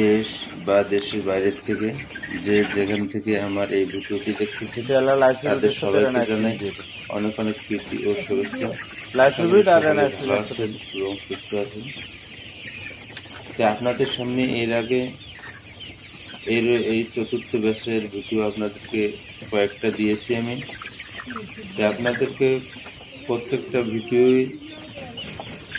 দেশ বা দেশের বাইরের থেকে যে যেখান থেকে আমার এই ভিডিওটি দেখতেছে তাদের সবাইকে জানাই অনেক অনেক প্রীতি ও শুভেচ্ছা। সকলে ভালো আছেন এবং সুস্থ আছেন। আপনাদের সামনে এর আগে এই চতুর্থ ব্যাচের ভিডিও আপনাদেরকে কয়েকটা দিয়েছি আমি। আপনাদেরকে প্রত্যেকটা ভিডিওই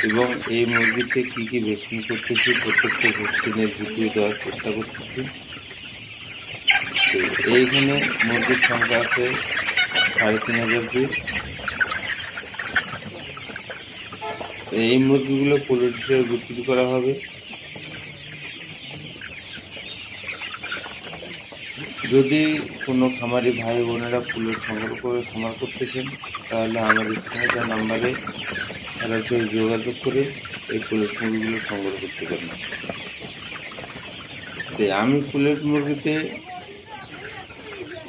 এবং এই মুরগিতে কি কি ভ্যাকসিন করতেছি প্রত্যেকটা ভ্যাকসিনের ভিডিও দেওয়ার চেষ্টা করতেছি। এইখানে মুরগির সংখ্যা আছে ৩,৫০০ পিস। এই মুরগিগুলো পোলট্রি হিসেবে বিক্রি করা হবে। যদি কোনো খামারি ভাই বোনেরা পোলট্রি সংগ্রহ করে খামার করতেছেন তাহলে আমার স্ক্রিনে দেওয়া নাম্বারে সরাসরি যোগাযোগ করে এই পোলট্রি মুরগিগুলো সংগ্রহ করতে পারেন। আমি পোলট্রি মুরগিতে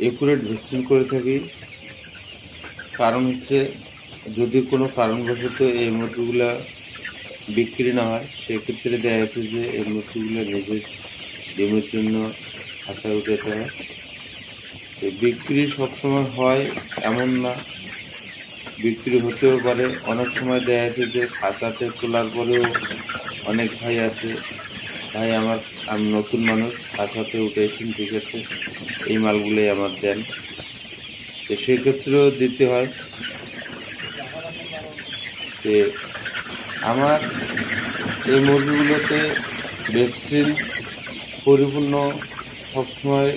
একুরেট ভ্যাকসিন করে থাকি। কারণ হচ্ছে যদি কোনো কারণবশত এই মুরগিগুলা বিক্রি না হয় সেক্ষেত্রে দেখা যাচ্ছে যে এই মুরগিগুলো নিজের ডিমের জন্য খাঁচায় উঠাতে হয়। তো বিক্রি সবসময় হয় এমন না, বিক্রি হতেও পারে। অনেক সময় দেখা যাচ্ছে যে খাঁচাতে তোলার পরেও অনেক ভাই আছে, ভাই আমি নতুন মানুষ, খাঁচাতে উঠেছেন, ঠিক আছে, এই মালগুলোই আমার দেন। তো সেক্ষেত্রেও দিতে হয়। তো আমার এই মুরগিগুলোতে ভ্যাকসিন পরিপূর্ণ সবসময়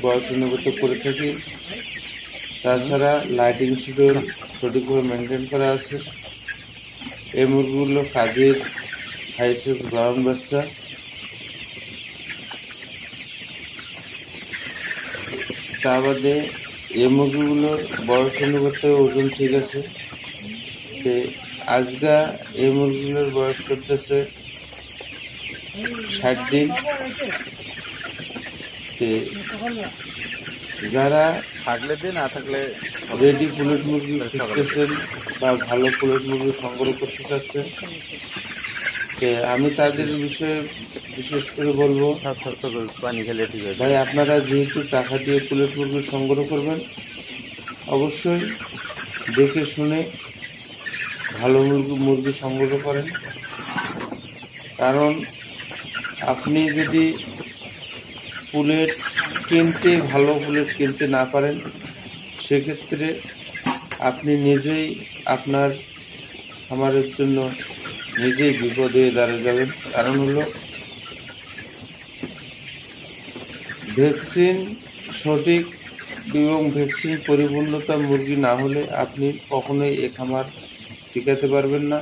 বয়স অনুগত করে থাকি। তাছাড়া লাইটিং শিডিউল সঠিকভাবে মেনটেন করা আছে। এই মুরগিগুলো কাজের হাইসেস ব্রাউন বাচ্চা। তা বাদে এই মুরগিগুলোর বয়স অনুগত ওজন ঠিক আছে। আজকা এই মুরগিগুলোর বয়স চলতেছে 60 দিন। যারা থাকলে দিন, না থাকলে রেডি পোলট্রি মুরগি খুঁজতেছেন বা ভালো পোলট্রি মুরগি সংগ্রহ করতে চাচ্ছেন, আমি তাদের বিষয়ে বিশেষ করে বলবো, পানি খেলে ঠিক আছে। ভাই আপনারা যেহেতু টাকা দিয়ে পোলট্রি মুরগি সংগ্রহ করবেন, অবশ্যই দেখে শুনে ভালো মুরগি সংগ্রহ করেন। কারণ আপনি যদি ভালো পুলেট কিনতে না পারেন সেক্ষেত্রে আপনি নিজেই আপনার খামারের জন্য নিজেই বিপদ হয়ে দাঁড়িয়ে যাবেন। কারণ হলো ভ্যাকসিন সঠিক এবং ভ্যাকসিন পরিপূর্ণতা মুরগি না হলে আপনি কখনোই এ খামার টিকাতে পারবেন না।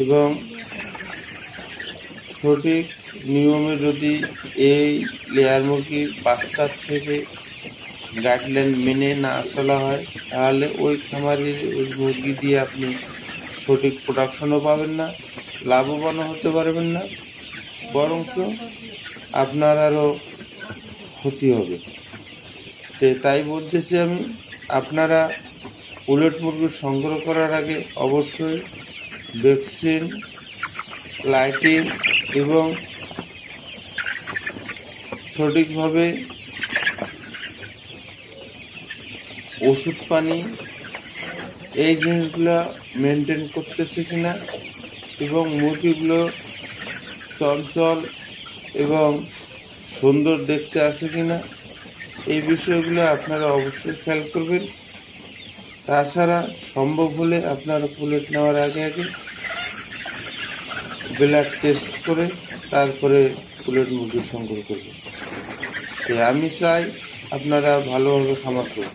এবং সঠিক নিয়মে যদি এই লেয়ার মুরগির বাচ্চার থেকে গাইডলাইন মেনে না চলা হয় তাহলে ওই খামারের ওই মুরগি দিয়ে আপনি সঠিক প্রোডাকশনও পাবেন না, লাভবানও হতে পারবেন না, বরঞ্চ আপনার আরও ক্ষতি হবে। তাই বলতেছি আমি, আপনারা পোলট্রি মুরগি সংগ্রহ করার আগে অবশ্যই ভ্যাকসিন, লাইটিং এবং সঠিকভাবে ওষুধ পানি এই জিনিসগুলো মেনটেন করতেছে কিনা এবং মুরগিগুলো চঞ্চল এবং সুন্দর দেখতে আছে কিনা এই বিষয়গুলো আপনারা অবশ্যই খেয়াল করবেন। তাছাড়া সম্ভব হলে আপনারা পোলট্রি নেওয়ার আগে ব্লাড টেস্ট করে তারপরে পোলট্রি মুরগি সংগ্রহ করবেন। আমি চাই আপনারা ভালোভাবে খামার করুন।